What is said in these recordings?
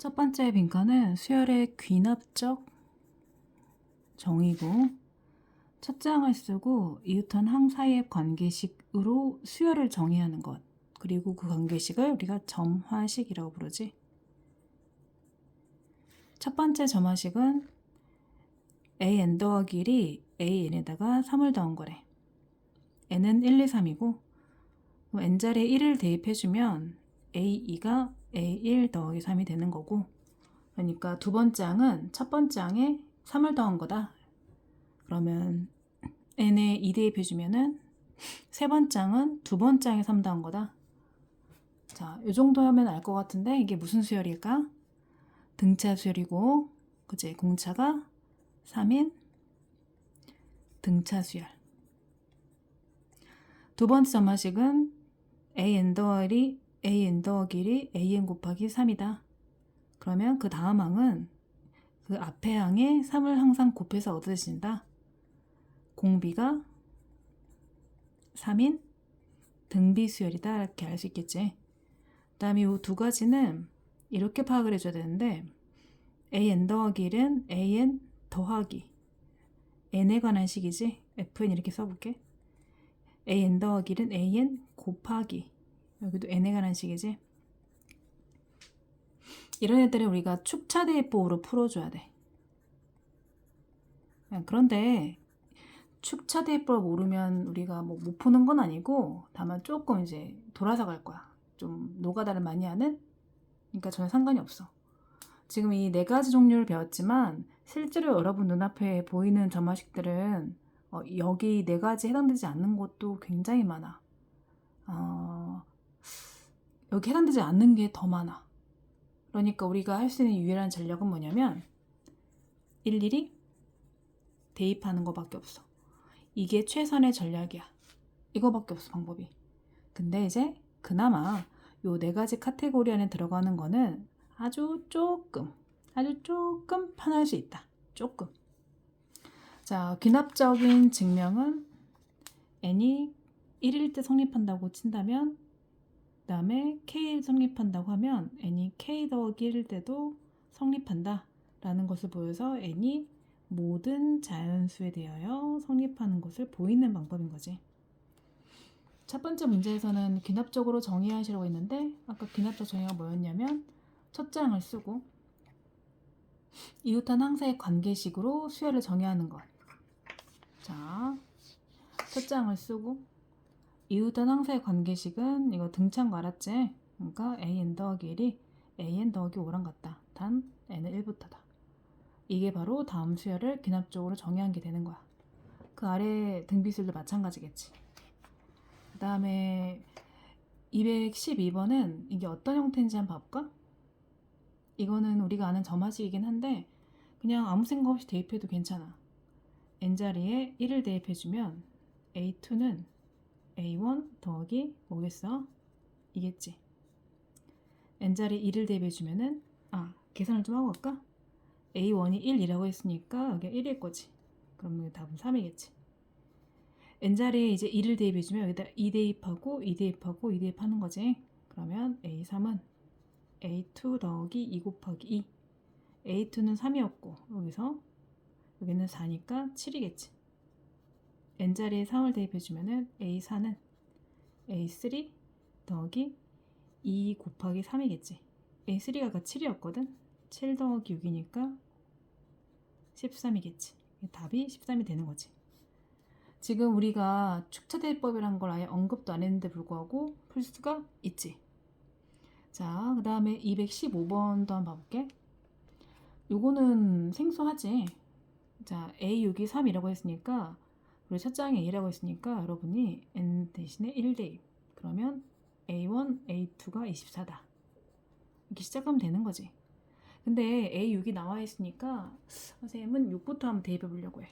첫 번째 빈칸은 수열의 귀납적 정의고, 첫 장을 쓰고 이웃한 항 사이의 관계식으로 수열을 정의하는 것, 그리고 그 관계식을 우리가 점화식이라고 부르지. 첫 번째 점화식은 an 더하기 1이 an에다가 3을 더한 거래. n은 1, 2, 3이고 n 자리에 1을 대입해주면 a2가 a1 더하기 3이 되는 거고, 그러니까 두 번째 항은 첫 번째 항에 3을 더한 거다. 그러면 n에 2 대입해주면은 세 번째 항은 두 번째 항에 3 더한 거다. 자, 이 정도 하면 알 것 같은데 이게 무슨 수열일까? 등차 수열이고, 그치? 공차가 3인 등차 수열. 두 번째 점화식은 an 더하기 1이 an 곱하기 3이다. 그러면 그 다음 항은 그 앞에 항에 3을 항상 곱해서 얻어진다. 공비가 3인 등비수열이다, 이렇게 알 수 있겠지. 그 다음에 이 두 가지는 이렇게 파악을 해줘야 되는데, an 더하기 1은 an 더하기 n에 관한 식이지. fn 이렇게 써볼게. an 더하기 1은 an 곱하기, 여기도 n에 관한 식이지. 이런 애들은 우리가 축차대입법으로 풀어줘야 돼. 그런데 축차대입법 모르면 우리가 뭐 못 푸는 건 아니고, 다만 조금 이제 돌아서 갈 거야. 좀 노가다를 많이 하는? 그러니까 전혀 상관이 없어. 지금 이 네 가지 종류를 배웠지만 실제로 여러분 눈앞에 보이는 점화식들은 여기 네 가지 해당되지 않는 것도 굉장히 많아. 여기 해당되지 않는 게 더 많아. 그러니까 우리가 할 수 있는 유일한 전략은 뭐냐면 일일이 대입하는 거밖에 없어. 이게 최선의 전략이야. 이거밖에 없어, 방법이. 근데 이제 그나마 요 네 가지 카테고리 안에 들어가는 거는 아주 조금 편할 수 있다. 조금. 자, 귀납적인 증명은 n이 1일 때 성립한다고 친다면, 그 다음에 k 성립한다고 하면 n이 k 더하기 1일 때도 성립한다 라는 것을 보여서 n이 모든 자연수에 대하여 성립하는 것을 보이는 방법인 거지. 첫 번째 문제에서는 귀납적으로 정의하시라고 했는데, 아까 귀납적 정의가 뭐였냐면 첫 장을 쓰고 이웃한 항사의 관계식으로 수열을 정의하는 것. 자, 첫 장을 쓰고 이웃한 항사의 관계식은 이거 등차인 거 알았지? 그러니까 an 더하기 1이 an 더하기 5랑 같다. 단 n은 1부터다. 이게 바로 다음 수열을 귀납적으로 정의한 게 되는 거야. 그 아래 등비수열도 마찬가지겠지. 그 다음에 212번은 이게 어떤 형태인지 한번 봐볼까? 이거는 우리가 아는 점화식이긴 한데 그냥 아무 생각 없이 대입해도 괜찮아. n자리에 1을 대입해주면 a2는 a1 더하기 뭐겠어? 이겠지. n자리에 1을 대입해주면은 계산을 좀 하고 갈까? a1이 1이라고 했으니까 여기가 1일 거지. 그럼 여기 답은 3이겠지. n자리에 이제 2를 대입해주면 여기다 2 대입하고 2 대입하고 2 대입하는 거지. 그러면 a3은 a2 더하기 2 곱하기 2. a2는 3이었고 여기는 4니까 7이겠지. n자리에 3을 대입해주면은 a4는 a3 더하기 2 곱하기 3이겠지. a3가 아까 7이었거든. 7 더하기 6이니까 13이겠지. 답이 13이 되는 거지. 지금 우리가 축차대입법이란 걸 아예 언급도 안 했는데 불구하고 풀 수가 있지. 자, 그 다음에 215번도 한번 봐볼게. 요거는 생소하지. 자, A6이 3이라고 했으니까, 우리 첫 장에 A라고 했으니까 여러분이 N 대신에 1 대입. 그러면 A1, A2가 24다. 이렇게 시작하면 되는 거지. 근데 A6이 나와 있으니까 선생님은 6부터 한번 대입해 보려고 해.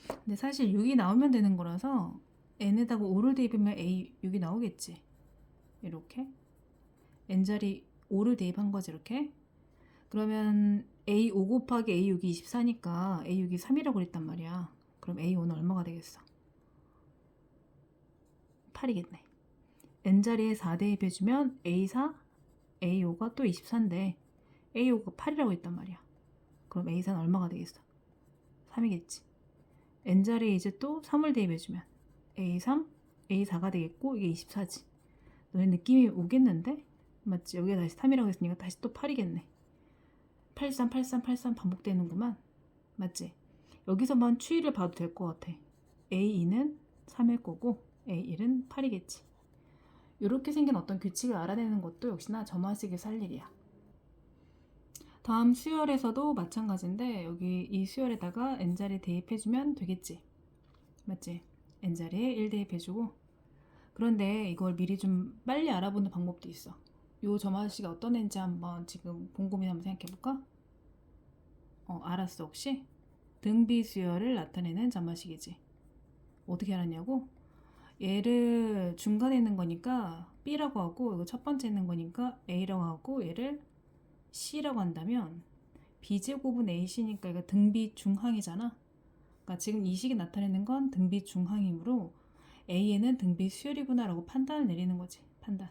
근데 사실 6이 나오면 되는 거라서 N에다가 5를 대입하면 A6이 나오겠지. 이렇게. N자리 5를 대입한 거지, 이렇게. 그러면 A5 곱하기 A6이 24니까 A6이 3이라고 그랬단 말이야. 그럼 A5는 얼마가 되겠어? 8이겠네. N자리에 4 대입해주면 A4, A5가 또 24인데 A5가 8이라고 했단 말이야. 그럼 A4는 얼마가 되겠어? 3이겠지. n자리에 이제 또 3을 대입해주면 A3, A4가 되겠고 이게 24지. 너네 느낌이 오겠는데? 맞지? 여기가 다시 3이라고 했으니까 다시 또 8이겠네. 83, 83, 83 반복되는구만. 맞지? 여기서만 추이를 봐도 될 것 같아. A2는 3일 거고 A1은 8이겠지. 이렇게 생긴 어떤 규칙을 알아내는 것도 역시나 점화식에서 할 일이야. 다음 수열에서도 마찬가지인데 여기 이 수열에다가 n자리 대입해주면 되겠지. 맞지? n자리에 1 대입해주고. 그런데 이걸 미리 좀 빨리 알아보는 방법도 있어. 요 점화식이 어떤 애인지 한번 지금 곰곰이 한번 생각해볼까? 알았어 혹시? 등비수열을 나타내는 점화식이지. 어떻게 알았냐고? 얘를 중간에 있는 거니까 B라고 하고 이거 첫 번째 있는 거니까 A라고 하고 얘를 C라고 한다면 B제곱은 AC니까 이거 등비중항이잖아. 그러니까 지금 이 식이 나타내는 건 등비중항이므로 A에는 등비수열이구나 라고 판단을 내리는 거지. 판단.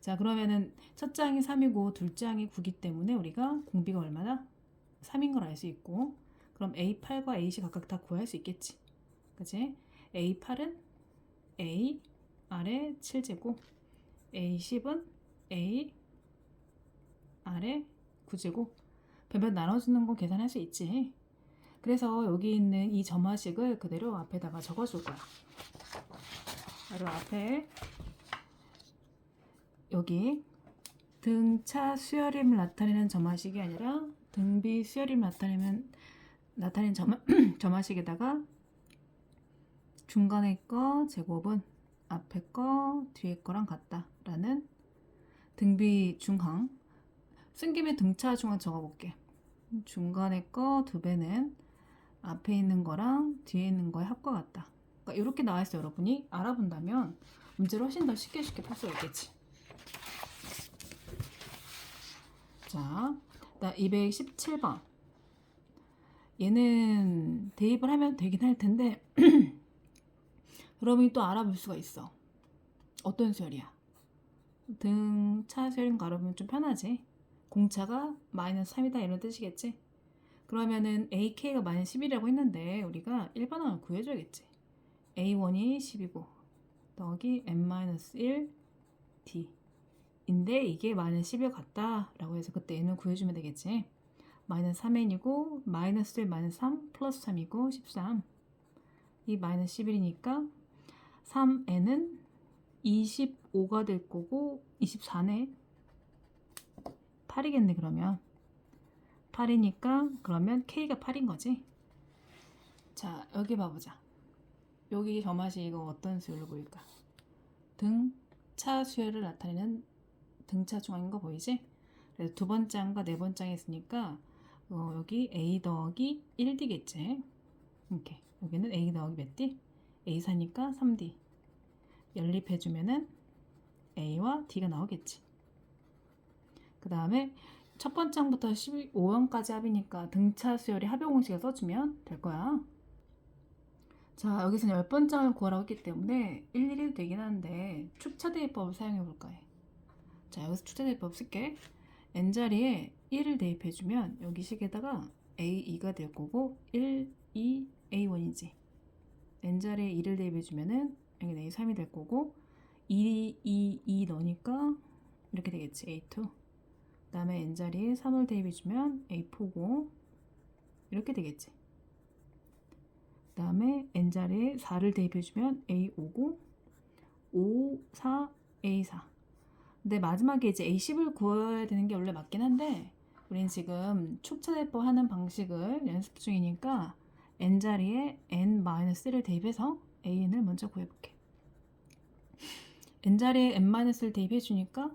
자 그러면은 첫 장이 3이고 둘째 장이 9기 때문에 우리가 공비가 얼마나? 3인 걸 알 수 있고 그럼 A8과 AC 각각 다 구할 수 있겠지. 그치? A8은 A 아래 7제곱 A10은 A 아래 9제곱 배변 나눠주는 거 계산할 수 있지. 그래서 여기 있는 이 점화식을 그대로 앞에다가 적어줄 거야. 바로 앞에 여기 등차 수열임을 나타내는 점화식이 아니라 등비 수열임을 나타내는 점화식에다가 중간에 거 제곱은 앞에 거 뒤에 거랑 같다 라는 등비 중항. 쓴 김에 등차 중항 적어볼게. 중간에 거 2배는 앞에 있는 거랑 뒤에 있는 거의 합과 같다. 그러니까 이렇게 나와 있어요. 여러분이 알아본다면 문제를 훨씬 더 쉽게 풀 수 있겠지. 자, 217번. 얘는 대입을 하면 되긴 할 텐데 여러분이 또 알아볼 수가 있어. 어떤 수열이야? 등차 수열인 거 알아보면 좀 편하지. 공차가 마이너스 3이다 이런 뜻이겠지. 그러면은 AK가 마이너스 11이라고 했는데 우리가 일반항을 구해줘야겠지. A1이 10이고 더하기 n-1 d 인데 이게 마이너스 10일 같다 라고 해서 그때 n을 구해주면 되겠지. 마이너스 3n이고 마이너스 1 마이너스 3 플러스 3이고 13. 이 마이너스 11이니까 3n은 25가 될 거고 24네. 8이겠네 그러면. 8이니까 그러면 K가 8인 거지. 자 여기 봐보자. 여기 점화식 이거 어떤 수열로 보일까? 등차 수열을 나타내는 등차 중앙인 거 보이지? 그래서 두 번째 항과 네 번째 항에 있으니까 여기 A 더하기 1D겠지. 이렇게 여기는 A 더하기 몇 D? A4니까 3D. 연립해주면은 A와 D가 나오겠지. 그 다음에 첫 번째 항부터 15항까지 합이니까 등차 수열의 합의 공식을 써주면 될 거야. 자 여기서는 10번째 항을 구하라고 했기 때문에 일일이 해도 되긴 하는데 축차대입법을 사용해 볼까 해. 자 여기서 축차대입법 쓸게. n자리에 1을 대입해주면 여기 식에다가 A2가 될 거고 1, 2, A1이지. n자리에 2를 대입해주면은 여기 A3이 될 거고 2, 2, 2 넣으니까 이렇게 되겠지. A2. 그 다음에 n자리에 3을 대입해주면 A4고 이렇게 되겠지. 그 다음에 n자리에 4를 대입해주면 A5고 5, 4, A4. 근데 마지막에 이제 A10을 구해야 되는 게 원래 맞긴 한데 우린 지금 축차대입법 하는 방식을 연습 중이니까 n자리에 n-1을 대입해서 an을 먼저 구해볼게. n자리에 n-를 대입해주니까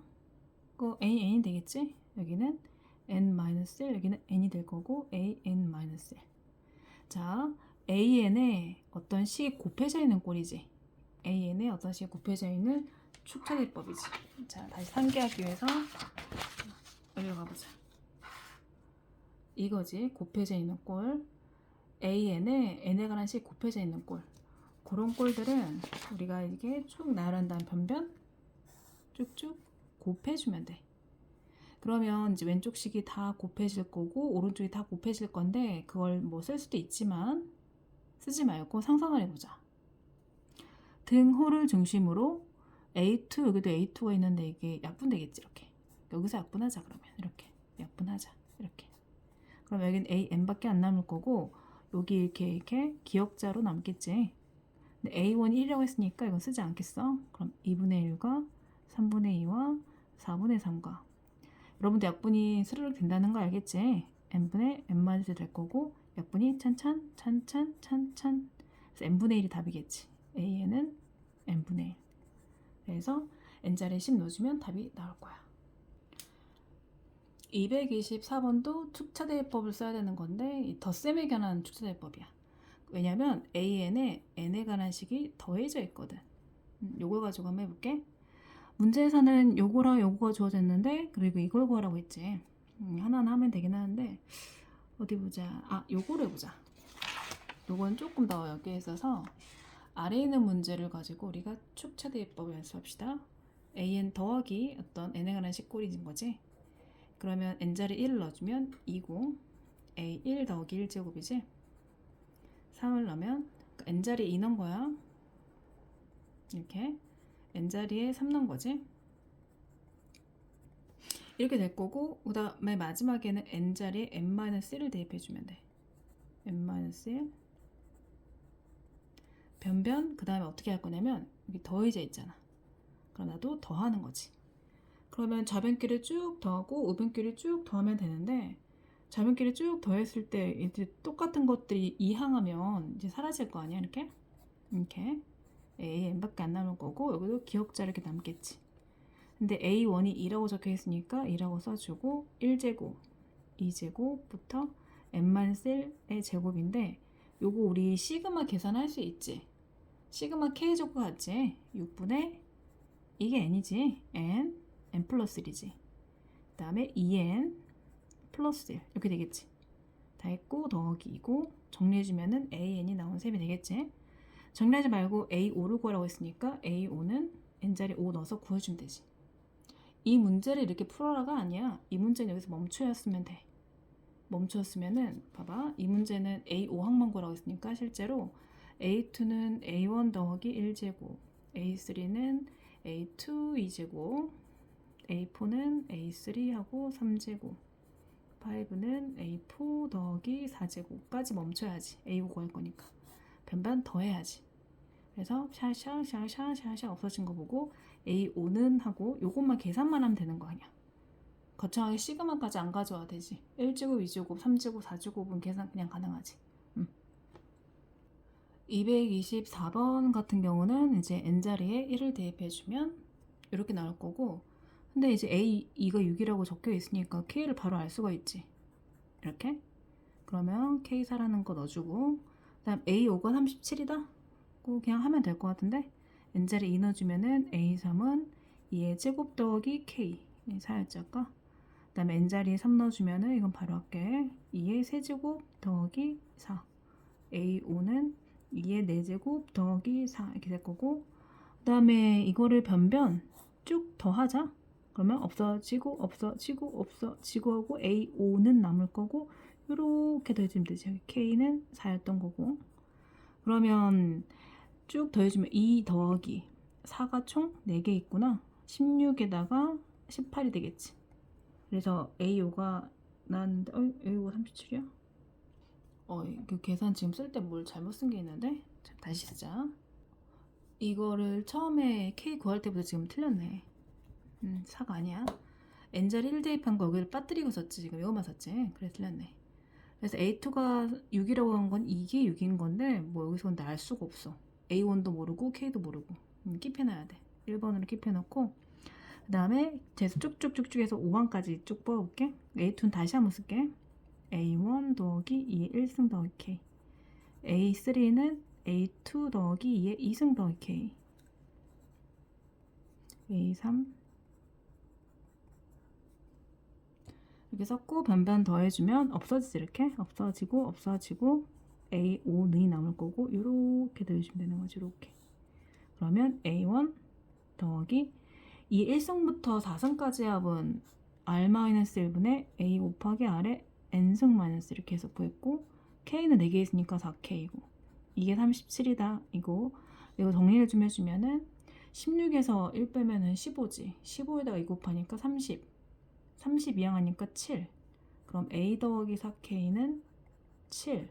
그 n이 되겠지? 여기는 n-1, 여기는 n이 될 거고 an-1. 자, an에 어떤 식이 곱해져 있는 꼴이지. an에 어떤 식이 곱해져 있는 축차대입법이지. 자, 다시 상기하기 위해서 여기 가보자. 이거지. 곱해져 있는 꼴. an에 n에 관한 식 곱해져 있는 꼴. 그런 꼴들은 우리가 이게 쭉 나열한 다음 변변 쭉쭉 곱해주면 돼. 그러면 이제 왼쪽 식이 다 곱해질 거고 오른쪽이 다 곱해질 건데 그걸 뭐 쓸 수도 있지만 쓰지 말고 상상을 해보자. 등호를 중심으로 A2, 여기도 A2가 있는데 이게 약분되겠지. 이렇게 여기서 약분하자. 그러면 이렇게 약분하자. 이렇게 그럼 여기는 AN밖에 안 남을 거고 여기 이렇게 기역자로 남겠지. 근데 A1이 1이라고 했으니까 이건 쓰지 않겠어. 그럼 2분의 1과 3분의 2와 4분의 3과 여러분도 약분이 스르륵 된다는 거 알겠지? n분의 n-1 될 거고 약분이 찬찬 그래서 n분의 1이 답이겠지. a는 n분의 1. 그래서 n자리에 10 넣어주면 답이 나올 거야. 224번도 축차대입법을 써야 되는 건데 덧셈에 관한 축차대입법이야. 왜냐면 an에 n에 관한 식이 더해져 있거든. 요걸 가지고 한번 해볼게. 문제에서는 요거랑 요거가 주어졌는데 그리고 이걸 구하라고 했지. 하나는 하면 되긴 하는데 어디 보자. 요거를 해보자. 요건 조금 더 여기에 있어서 아래에 있는 문제를 가지고 우리가 축차대입법을 연습합시다. an 더하기 어떤 n에 관한 식꼴인 거지. 그러면 n자리 1을 넣어주면 2고 a1 더하기 1제곱이지. 3을 넣으면 n자리에 2 넣은 거야. 이렇게 n자리에 3 넣은 거지. 이렇게 될 거고 그 다음에 마지막에는 n자리에 n-1을 대입해주면 돼. n-1 변변 그 다음에 어떻게 할 거냐면 여기 더해져 있잖아. 그럼 나도 더하는 거지. 그러면 좌변끼리 쭉 더하고 우변끼리 쭉 더하면 되는데 좌변끼리 쭉 더했을 때 이제 똑같은 것들이 이항하면 이제 사라질 거 아니야. 이렇게 AN밖에 안 남을 거고 여기도 기억자 이렇게 남겠지. 근데 A1이 2라고 적혀 있으니까 2라고 써주고 1제곱, 2제곱부터 n-1의 제곱인데 요거 우리 시그마 계산할 수 있지. 시그마 K제곱 같지? 6분의 이게 n이지. n 플러스 1이지. 그 다음에 2n 플러스 1 이렇게 되겠지. 다 했고 더하기 2고 정리해주면은 an이 나온 셈이 되겠지. 정리하지 말고 A5를 구하라고 했으니까 A5는 n자리 5 넣어서 구해주면 되지. 이 문제를 이렇게 풀어라가 아니야. 이 문제는 여기서 멈춰였으면 돼. 멈췄으면은 봐봐. 이 문제는 A5항만 구하라고 했으니까 실제로 A2는 A1 더하기 1제곱, A3는 A2 2제곱, A4는 A3하고 3제곱, 5는 A4 더하기 4제곱까지 멈춰야지. A5 구할 거니까. 변변 더해야지. 그래서 샤샤샤샤샤 없어진 거 보고 A5는 하고 요것만 계산만 하면 되는 거 아니야. 거창하게 시그마까지 안 가져와야 되지. 1제곱, 2제곱, 3제곱, 4제곱은 계산 그냥 가능하지. 224번 같은 경우는 이제 n자리에 1을 대입해주면 이렇게 나올 거고 근데 이제 A2가 6이라고 적혀 있으니까 K를 바로 알 수가 있지. 이렇게 그러면 K4라는 거 넣어주고 그 다음 A5가 37이다? 그냥 하면 될 것 같은데 n자리 2 넣어주면은 A3은 2의 제곱 더하기 K 4였을까? 그 다음에 n자리에 3 넣어주면은 이건 바로 할게. 2의 세제곱 더하기 4 A5는 2의 4제곱 더하기 4 이렇게 될 거고 그 다음에 이거를 변변 쭉 더하자. 그러면 없어지고 하고 A5는 남을 거고 이렇게 더해주면 되지. 여기 K는 4였던 거고 그러면 쭉 더해주면 2 더하기 4가 총 4개 있구나. 16에다가 18이 되겠지. 그래서 A5가 나왔는데 A5가 37이야? 그 계산 지금 쓸 때 뭘 잘못 쓴 게 있는데 자, 다시 쓰자. 이거를 처음에 K 구할 때보다 지금 틀렸네. 4가 아니야. n자리 1 대입한 거 여기를 빠뜨리고 썼지. 지금 이거만 썼지. 그래서 틀렸네. 그래서 A2가 6이라고 한 건 이게 6인 건데 뭐 여기서 근데 알 수가 없어. A1도 모르고 K도 모르고 킵해놔야 돼. 1번으로 킵해놓고 그 다음에 재수 쭉쭉쭉쭉 해서 5번까지 쭉 뽑아볼게. A2는 다시 한번 쓸게. A1 더하기 2의 1승 더하기 K A3는 A2 더하기 2의 2승 더하기 K A3 이렇게 썼고 변변 더해주면 없어지지. 이렇게 없어지고 A5는 남을 거고 이렇게 더해주면 되는 거지. 이렇게 그러면 A1 더하기 이 1승부터 4승까지 합은 R-1분의 A 곱하기 R의 N승 마이너스 이렇게 해서 구했고 K는 4개 있으니까 4K고 이게 37이다 이거 정리를 좀 해주면은 16에서 1 빼면은 15지 15에다가 2 곱하니까 30 이항하니까 7 그럼 A 더하기 4K는 7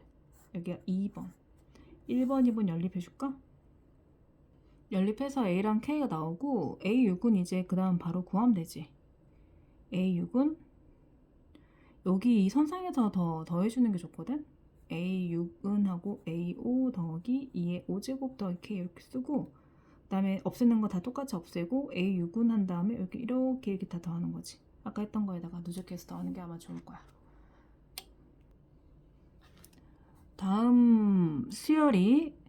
여기가 2번 1번 2번 연립해줄까? 연립해서 A랑 K가 나오고 A6은 이제 그 다음 바로 구하면 되지. A6은 여기 이 선상에서 더 더해주는 게 좋거든. A6은 하고 A5 더하기 2의 5제곱 더하기 K 이렇게 쓰고 그 다음에 없애는 거 다 똑같이 없애고 A6은 한 다음에 이렇게 다 더하는 거지. 아까 했던 거에다가 누적해서 더하는 게 아마 좋을 거야. 다음 수열이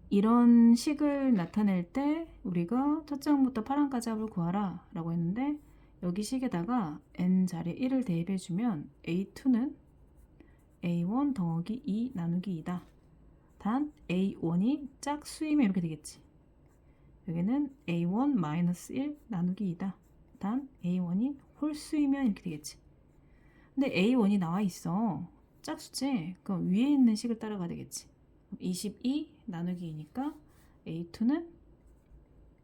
이런 식을 나타낼 때 우리가 첫째 항부터 8항까지 합을 구하라 라고 했는데 여기 식에다가 n자리에 1을 대입해주면 A2는 A1 더하기 2 나누기 2다. 단 A1이 짝수이면 이렇게 되겠지. 여기는 A1 마이너스 1 나누기 2다. 단 A1이 홀수이면 이렇게 되겠지. 근데 A1이 나와 있어. 짝수지? 그럼 위에 있는 식을 따라가야 되겠지. 22 나누기 2니까 A2는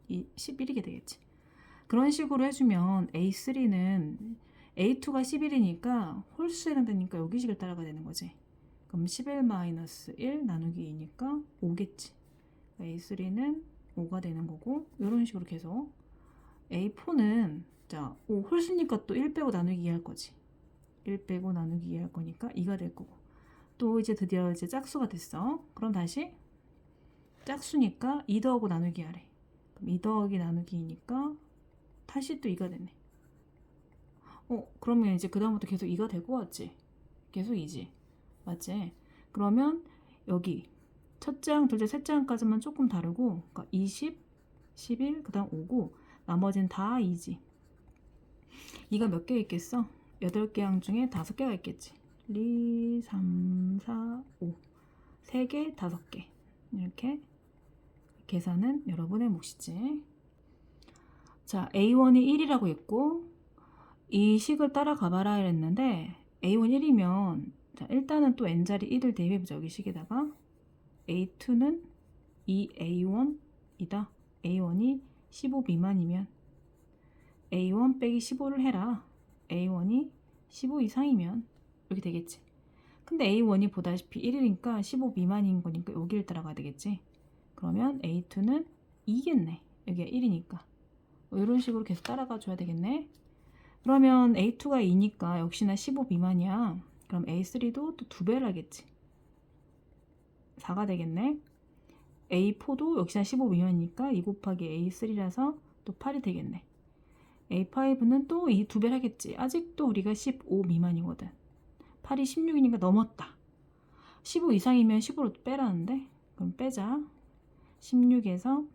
11이게 되겠지. 그런 식으로 해주면 A3는 A2가 11이니까 홀수에 해당되니까 여기 식을 따라가야 되는 거지. 그럼 11-1 나누기 2니까 5겠지. A3는 5가 되는 거고 이런 식으로 계속 A4는 자 5 홀수니까 또 1 빼고 나누기 2 할 거지. 1 빼고 나누기 2 할 거니까 2가 될 거고 또 이제 드디어 이제 짝수가 됐어. 그럼 다시 짝수니까 2 더하고 나누기 하래. 그럼 2 더하기 나누기 2니까 다시 또 2가 됐네. 그러면 이제 그 다음부터 계속 2가 되고 왔지. 계속 2지. 맞지? 그러면 여기 첫째 항, 둘째, 셋째 항까지만 조금 다르고 그러니까 20, 11, 그 다음 5고 나머지는 다 2지. 2가 몇 개 있겠어? 8개 항 중에 5개가 있겠지. 1, 2, 3, 4, 5 3개, 5개 이렇게 계산은 여러분의 몫이지. 자, A1이 1이라고 했고 이 식을 따라가봐라 이랬는데 A1 1이면 자, 일단은 또 n자리 1을 대입해보자. 여기 식에다가 A2는 2A1이다. A1이 15 미만이면 A1 빼기 15를 해라. A1이 15 이상이면 이렇게 되겠지. 근데 A1이 보다시피 1이니까 15 미만인 거니까 여기를 따라가야 되겠지. 그러면 A2는 2겠네. 여기가 1이니까. 이런 식으로 계속 따라가 줘야 되겠네. 그러면 A2가 2니까 역시나 15 미만이야. 그럼 A3도 또 2배를 하겠지. 4가 되겠네. A4도 역시나 15 미만이니까 2 곱하기 A3라서 또 8이 되겠네. A5는 또 이 2배를 하겠지. 아직도 우리가 15 미만이거든. 8이 16이니까 넘었다. 15 이상이면 15로 빼라는데 그럼 빼자. 16에서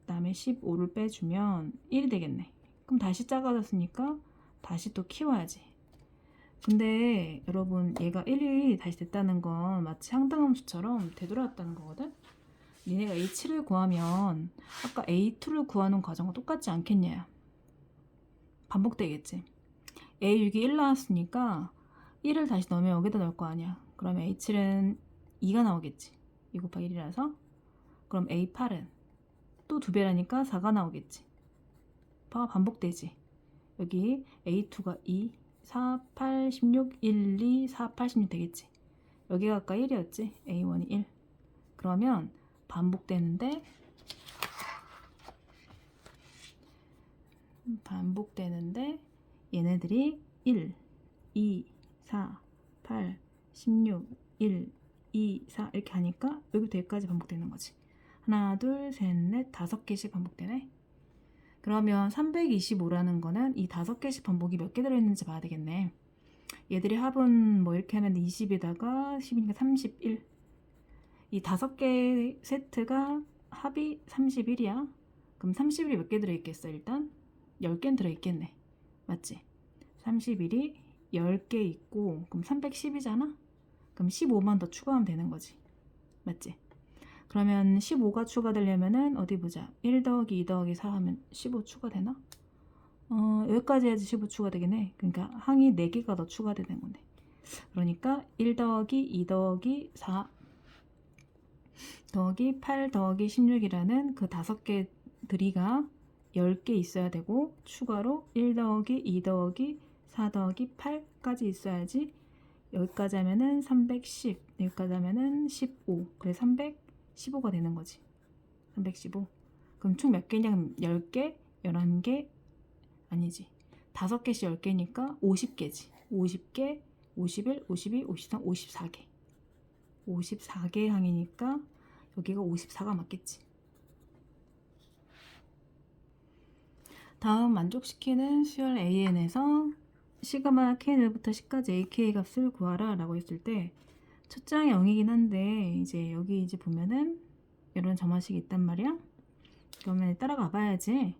그 다음에 15를 빼주면 1이 되겠네. 그럼 다시 작아졌으니까 다시 또 키워야지. 근데 여러분 얘가 1이 다시 됐다는 건 마치 상당함수처럼 되돌아왔다는 거거든. 니네가 A7을 구하면 아까 A2를 구하는 과정과 똑같지 않겠냐. 반복되겠지. A6이 1 나왔으니까 1을 다시 넣으면 여기다 넣을 거 아니야. 그러면 A7은 2가 나오겠지. 2 곱하기 1이라서. 그럼 A8은 또 2배라니까 4가 나오겠지. 봐, 반복되지. 여기 A2가 2, 4, 8, 16, 1, 2, 4, 8, 16 되겠지. 여기가 아까 1이었지. A1이 1. 그러면 반복되는데 얘네들이 1, 2, 4, 8, 16, 1, 2, 4 이렇게 하니까 여기부터 여기까지 반복되는 거지. 하나, 둘, 셋, 넷, 5개씩 반복되네. 그러면 325라는 거는 이 5개씩 반복이 몇 개 들어있는지 봐야 되겠네. 얘들의 합은 뭐 이렇게 하면 20에다가 10이니까 31. 이 5개 세트가 합이 31이야. 그럼 31이 몇 개 들어있겠어? 일단 10개는 들어있겠네. 맞지? 31이 10개 있고 그럼 310이잖아? 그럼 15만 더 추가하면 되는 거지. 맞지? 그러면 15가 추가되려면은 어디 보자. 1 더하기 2 더하기 4 하면 15 추가되나? 여기까지 해야지 15 추가되겠네. 그러니까 항이 4개가 더 추가되는 거네. 그러니까 1 더하기 2 더하기 4 더하기 8 더하기 16이라는 그 5개들이가 10개 있어야 되고 추가로 1 더하기 2 더하기 4 더하기 8까지 있어야지 여기까지 하면은 310 여기까지 하면은 15 그래 315가 되는 거지. 315 그럼 총 몇 개냐면 10개 11개 아니지 5개씩 10개니까 50개지. 50개 51 52 53 54개 54개 항이니까 여기가 54가 맞겠지. 다음 만족시키는 수열 AN에서 시그마 K1부터 10까지 AK 값을 구하라 라고 했을 때 첫 장이 0이긴 한데 이제 여기 이제 보면은 이런 점화식이 있단 말이야. 그러면 따라가 봐야지.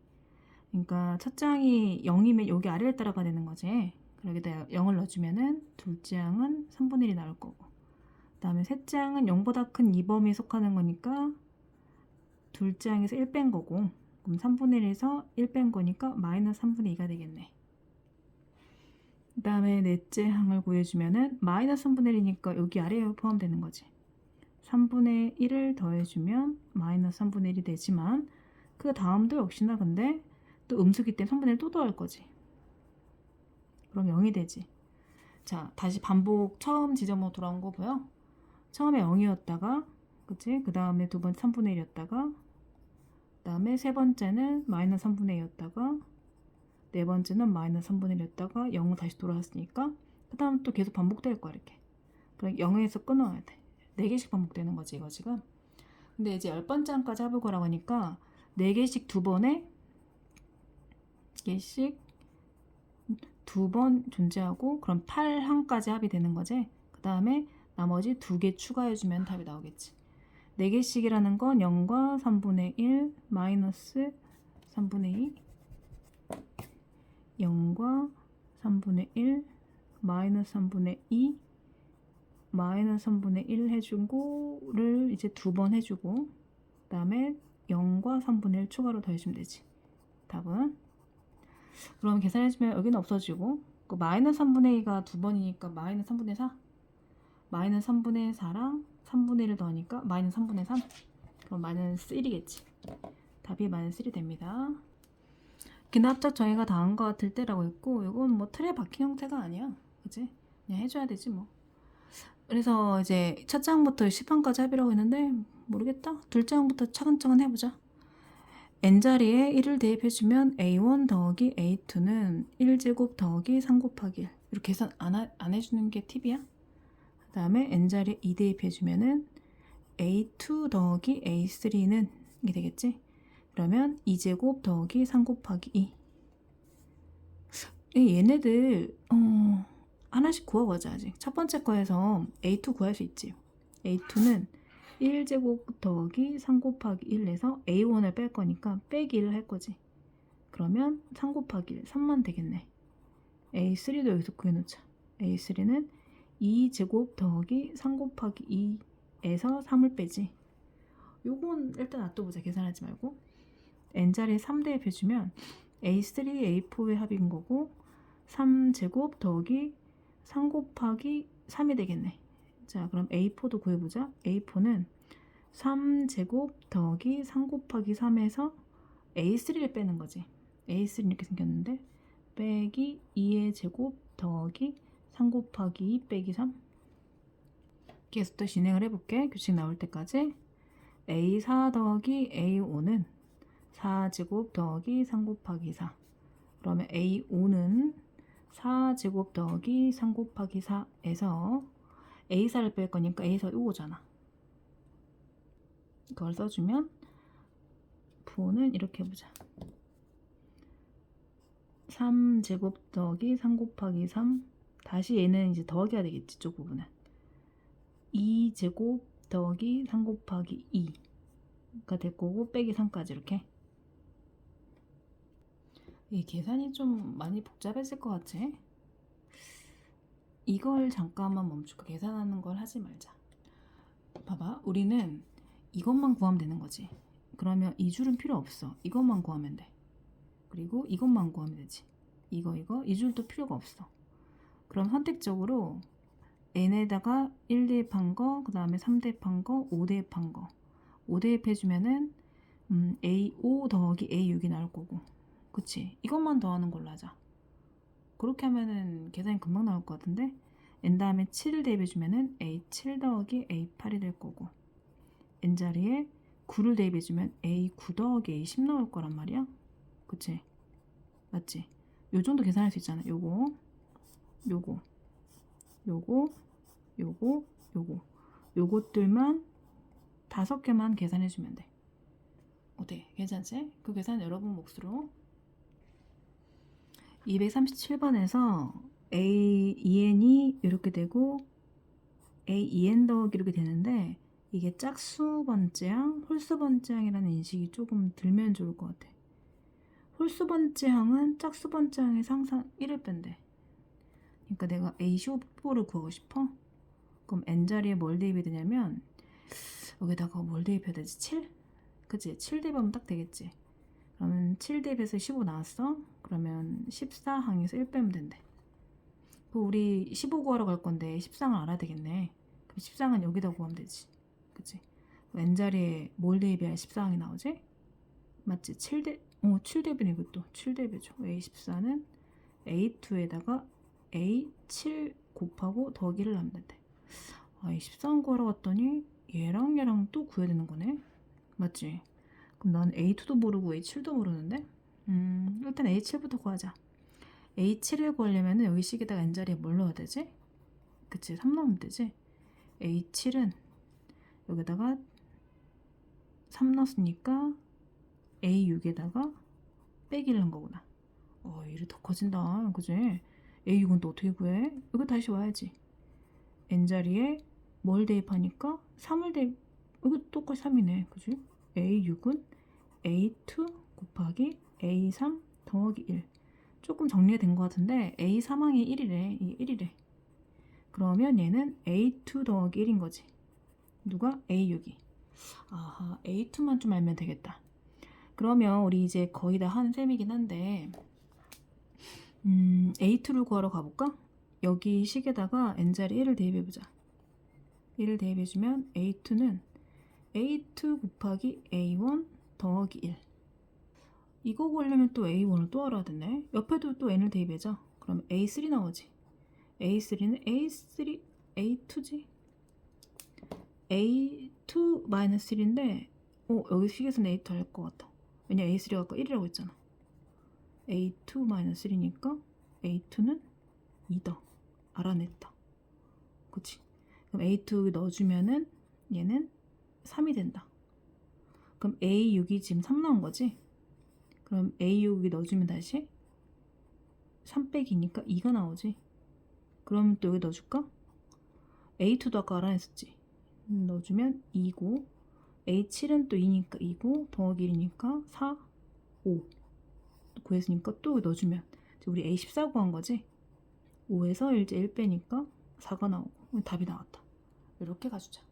그러니까 첫 장이 0이면 여기 아래를 따라가야 되는 거지. 여기다 0을 넣어주면은 둘째 항은 3분의 1이 나올 거고 그 다음에 셋째 항은 0보다 큰 2범위에 속하는 거니까 둘째 항에서 1 뺀 거고 그럼 3분의 1에서 1 뺀 거니까 마이너스 3분의 2가 되겠네. 그 다음에 넷째 항을 구해주면은 마이너스 3분의 1이니까 여기 아래에 포함되는 거지. 3분의 1을 더해주면 마이너스 3분의 1이 되지만 그 다음도 역시나 근데 또 음수기 때문에 3분의 1 또 더할 거지. 그럼 0이 되지. 자 다시 반복 처음 지점으로 돌아온 거 보여? 처음에 0이었다가 그치? 그 다음에 두 번째 3분의 1이었다가 그 다음에 세 번째는 마이너스 3분의 2였다가 네 번째는 마이너스 3분의 1이었다가 0으로 다시 돌아왔으니까 그 다음 또 계속 반복될 거야 이렇게. 그럼 0에서 끊어야 돼. 4개씩 반복되는 거지 이거 지금. 근데 이제 10번째 항까지 해볼 거라고 하니까 4개씩 2번에 4개씩 2번 존재하고 그럼 8항까지 합이 되는 거지. 그 다음에 나머지 2개 추가해주면 답이 나오겠지. 4개씩이라는 건 0과 3분의 1 마이너스 3분의 2 0과 3분의 1 마이너스 3분의 2 마이너스 3분의 1 해주고를 이제 2번 해주고 그 다음에 0과 3분의 1 추가로 더해주면 되지. 답은 그럼 계산해주면 여기는 없어지고 그 마이너스 3분의 2가 2번이니까 마이너스 3분의 4 마이너스 3분의 4랑 3분의 1을 더하니까 마이너스 3분의 3 그럼 마이너스 1이겠지. 답이 마이너스 1이 됩니다. 기납적 정의가 다한 것 같을 때라고 했고 이건 뭐 틀에 박힌 형태가 아니야. 그치? 그냥 해줘야 되지 뭐. 그래서 이제 첫 장부터 10항까지 합이라고 했는데 모르겠다. 둘째 항부터 차근차근 해보자. n자리에 1을 대입해주면 a1 더하기 a2는 1제곱 더하기 3 곱하기 1 이렇게 계산 안 해주는 게 팁이야. 그 다음에 n자리에 2 대입해주면은 a2 더하기 a3는 이게 되겠지. 그러면 2제곱 더하기 3 곱하기 2 얘네들 하나씩 구워보자. 아직 첫 번째 거에서 a2 구할 수 있지. a2는 1제곱 더하기 3 곱하기 1에서 a1을 뺄 거니까 빼기 1을 할 거지. 그러면 3 곱하기 1 3만 되겠네. a3도 여기서 구해놓자. a3는 2제곱 더하기 3 곱하기 2에서 3을 빼지. 요건 일단 놔둬보자. 계산하지 말고 n자리에 3 대입해주면 a3, a4의 합인 거고 3제곱 더하기 3 곱하기 3이 되겠네. 자 그럼 a4도 구해보자. a4는 3제곱 더하기 3 곱하기 3에서 a3를 빼는 거지. a3는 이렇게 생겼는데 빼기 2의 제곱 더하기 3 곱하기 2 빼기 3 계속 또 진행을 해볼게. 규칙 나올 때까지. a4 더하기 a5는 4제곱 더하기 3 곱하기 4 그러면 a5는 4제곱 더하기 3 곱하기 4에서 a4를 뺄 거니까 a4 요거잖아. 그걸 써주면 부호는 이렇게 해보자. 3제곱 더하기 3 곱하기 3 다시 얘는 이제 더하기가 되겠지. 쪽 부분은 2제곱 더하기 3 곱하기 2가 될 거고 빼기 3까지 이렇게. 이 계산이 좀 많이 복잡해질 것 같아. 이걸 잠깐만 멈추고 계산하는 걸 하지 말자. 봐봐, 우리는 이것만 구하면 되는 거지. 그러면 이 줄은 필요 없어. 이것만 구하면 돼. 그리고 이것만 구하면 되지. 이거 이 줄도 필요가 없어. 그럼 선택적으로 n에다가 1 대입한 거, 그 다음에 3 대입한 거, 5 대입한 거. 5 대입해주면은 A5 더하기 A6이 나올 거고. 그치? 이것만 더하는 걸로 하자. 그렇게 하면은 계산이 금방 나올 것 같은데, n 다음에 7을 대입해주면은 A7 더하기 A8이 될 거고, n 자리에 9를 대입해주면 A9 더하기 A10 나올 거란 말이야. 그치? 맞지? 요 정도 계산할 수 있잖아. 요거, 요거, 요거, 요거, 요거. 요것들만 5개만 계산해주면 돼. 어때? 괜찮지? 그 계산 여러분 몫으로. 237번에서 A2n이 이렇게 되고 A2n 더하기 이렇게 되는데, 이게 짝수 번째항, 홀수 번째항이라는 인식이 조금 들면 좋을 것 같아. 홀수 번째항은 짝수 번째항에서 항상 1을 뺀대. 그러니까 내가 A15를 구하고 싶어? 그럼 n자리에 뭘 대입해야 되냐면, 여기다가 뭘 대입해야 되지? 7? 그치? 7 대입하면 딱 되겠지. 그러면 7 대입해서 15 나왔어? 그러면 14항에서 1 빼면 된대. 우리 15 구하러 갈 건데 14항을 알아야 되겠네. 그럼 14항은 여기다 구하면 되지. 그치? n자리에 뭘 대입해야 14항이 나오지? 맞지? 7 대입은 이것도 7 대입해줘. A14는 A2에다가 A7 곱하고 더하기를 하면 된대. 이 14항 구하러 갔더니 얘랑 또 구해야 되는 거네. 맞지? 그럼 난 A2도 모르고 A7도 모르는데? 일단 A7부터 구하자. A7을 구하려면 여기 식에다가 n자리에 뭘 넣어야 되지? 그치? 3 넣으면 되지? A7은 여기다가 3 넣었으니까 A6에다가 빼기를 한 거구나. 일이 더 커진다. 그치? A6은 또 어떻게 구해? 여기 다시 와야지. n자리에 뭘 대입하니까 3을 대입, 이거 똑같이 3이네. 그치? A6은 A2 곱하기 A3 더하기 1. 조금 정리가 된 것 같은데 A3항이 1이래. 이게 1이래. 그러면 얘는 A2 더하기 1인 거지. 누가? A6이. 아하, A2만 좀 알면 되겠다. 그러면 우리 이제 거의 다 한 셈이긴 한데, A2를 구하러 가볼까? 여기 식에다가 n자리 1을 대입해보자. 1을 대입해주면 A2는 A2 곱하기 A1 더하기 1. 이거 구하려면 또 A1을 또 알아야 되네. 옆에도 또 n을 대입해줘. 그럼 A3 나오지. A3는 A3, A2지. A2-3인데 여기 식에서는 A2 할 것 같아. 왜냐 A3가 아까 1이라고 했잖아. A2-3니까 A2는 2다. 알아냈다. 그치? 그럼 A2 넣어주면은 얘는 3이 된다. 그럼 A6이 지금 3 나온 거지? 그럼 A6이 넣어주면 다시 3 빼기니까 2가 나오지. 그럼 또 여기 넣어줄까? A2도 아까 알아냈었지. 넣어주면 2고, A7은 또 2니까 2고, 더하기 1이니까 4, 5. 구했으니까 또 여기 넣어주면 우리 A14 구한 거지? 5에서 1 빼니까 4가 나오고 답이 나왔다. 이렇게 가주자.